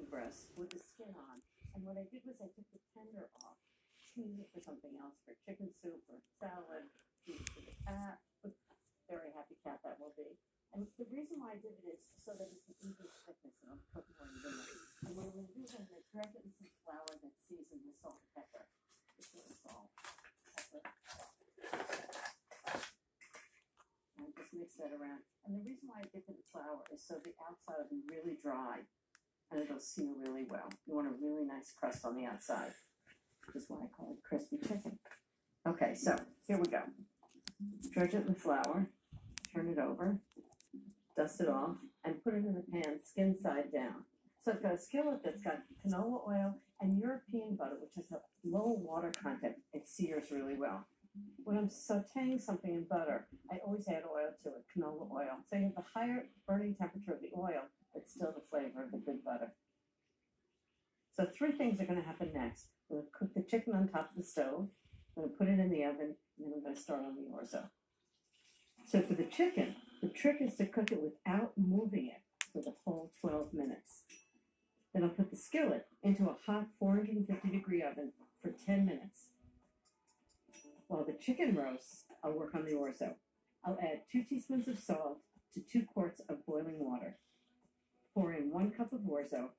breast with the skin on. And what I did was I took the tender off, cleaned it for something else, for chicken soup or salad, feed it to the cat. Very happy cat that will be. And the reason why I did it is so that it's an even thickness and I'll cook more evenly. And what I'm going to do is I'm going to dredge it in some flour that's seasoned with salt and pepper. Just a little salt, pepper. And just mix that around. And the reason why I dip it in flour is so the outside will be really dry and it'll sear really well. You want a really nice crust on the outside, which is why I call it crispy chicken. Okay, so here we go. Dredge it in the flour, turn it over, dust it off, and put it in the pan, skin side down. So I've got a skillet that's got canola oil and European butter, which has a low water content. It sears really well. When I'm sauteing something in butter, I always add oil to it, canola oil. So you have the higher burning temperature of the oil, but still the flavor of the good butter. So 3 things are going to happen next. I'm going to cook the chicken on top of the stove. I'm going to put it in the oven, and then I'm going to start on the orzo. So for the chicken, the trick is to cook it without moving it for the whole 12 minutes. Then I'll put the skillet into a hot 450-degree oven for 10 minutes. While the chicken roasts, I'll work on the orzo. I'll add 2 teaspoons of salt to 2 quarts of boiling water. Pour in 1 cup of orzo.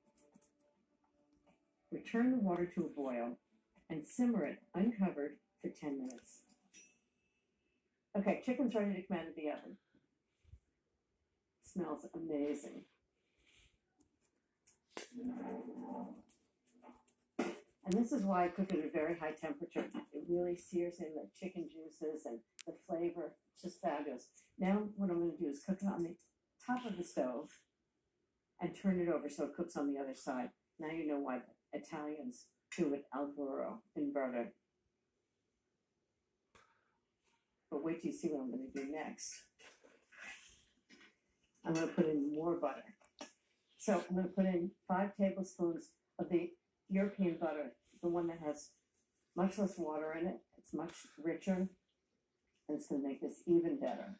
Return the water to a boil and simmer it uncovered for 10 minutes. Okay, chicken's ready to come out of the oven. It smells amazing. And this is why I cook it at a very high temperature. It really sears in the chicken juices and the flavor. It's just fabulous. Now what I'm going to do is cook it on the top of the stove and turn it over so it cooks on the other side. Now you know why the Italians do it al burro in butter. But wait till you see what I'm going to do next. I'm going to put in more butter. So I'm going to put in 5 tablespoons of the European butter, the one that has much less water in it. It's much richer, and it's going to make this even better.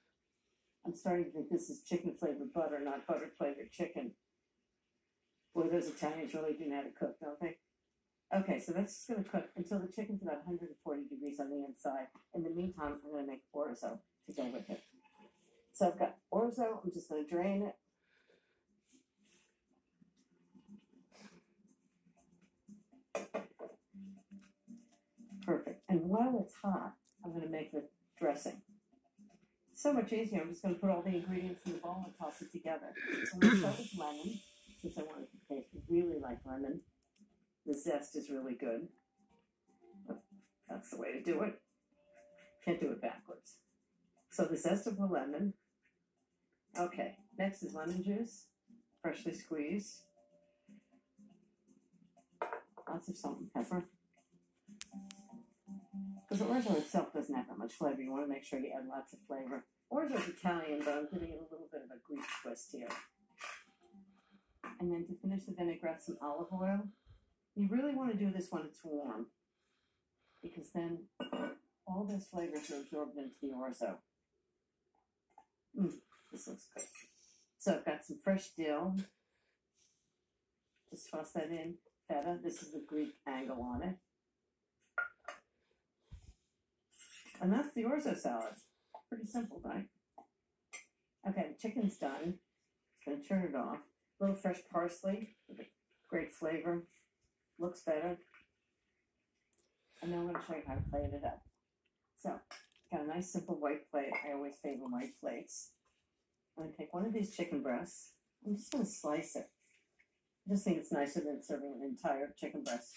I'm starting to think this is chicken-flavored butter, not butter-flavored chicken. Boy, those Italians really do know how to cook, don't they? Okay, so that's just going to cook until the chicken's about 140 degrees on the inside. In the meantime, I'm going to make orzo to go with it. So I've got orzo. I'm just going to drain it. Perfect. And while it's hot, I'm going to make the dressing. It's so much easier. I'm just going to put all the ingredients in the bowl and toss it together. So I'm going to start with lemon, since I want it to taste really like lemon. The zest is really good. That's the way to do it. Can't do it backwards. So the zest of the lemon. Okay, next is lemon juice, freshly squeezed. Lots of salt and pepper. Because the orzo itself doesn't have that much flavor. You want to make sure you add lots of flavor. Orzo is Italian, but I'm giving it a little bit of a Greek twist here. And then to finish the vinaigrette, some olive oil. You really want to do this when it's warm, because then all those flavors are absorbed into the orzo. This looks good. So I've got some fresh dill. Just toss that in. Feta. This is the Greek angle on it. And that's the orzo salad. Pretty simple, right? Okay, the chicken's done. Just going to turn it off. A little fresh parsley with a great flavor. Looks better. And now I'm going to show you how to plate it up. So, got a nice simple white plate. I always favor white plates. I'm going to take one of these chicken breasts. I'm just going to slice it. I just think it's nicer than serving an entire chicken breast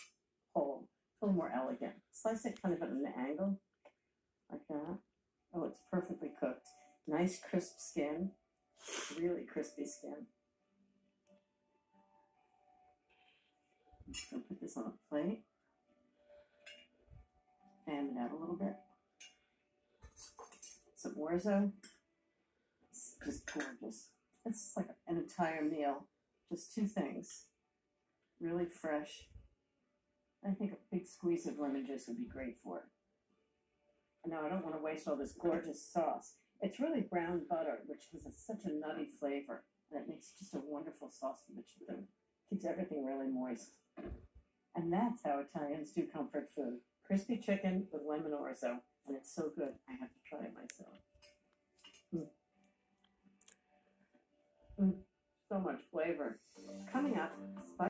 whole. It's a little more elegant. Slice it kind of at an angle, like that. Oh, it's perfectly cooked. Nice crisp skin. Really crispy skin. I'm just going to put this on a plate. Fan it out a little bit. Some orzo. It's just gorgeous. It's like an entire meal. Just 2 things. Really fresh. I think a big squeeze of lemon juice would be great for it. And now I don't want to waste all this gorgeous sauce. It's really brown butter, which has such a nutty flavor. And it makes just a wonderful sauce for the chicken. Keeps everything really moist. And that's how Italians do comfort food. Crispy chicken with lemon orzo. And it's so good, I have to try it myself. So much flavor. Coming up,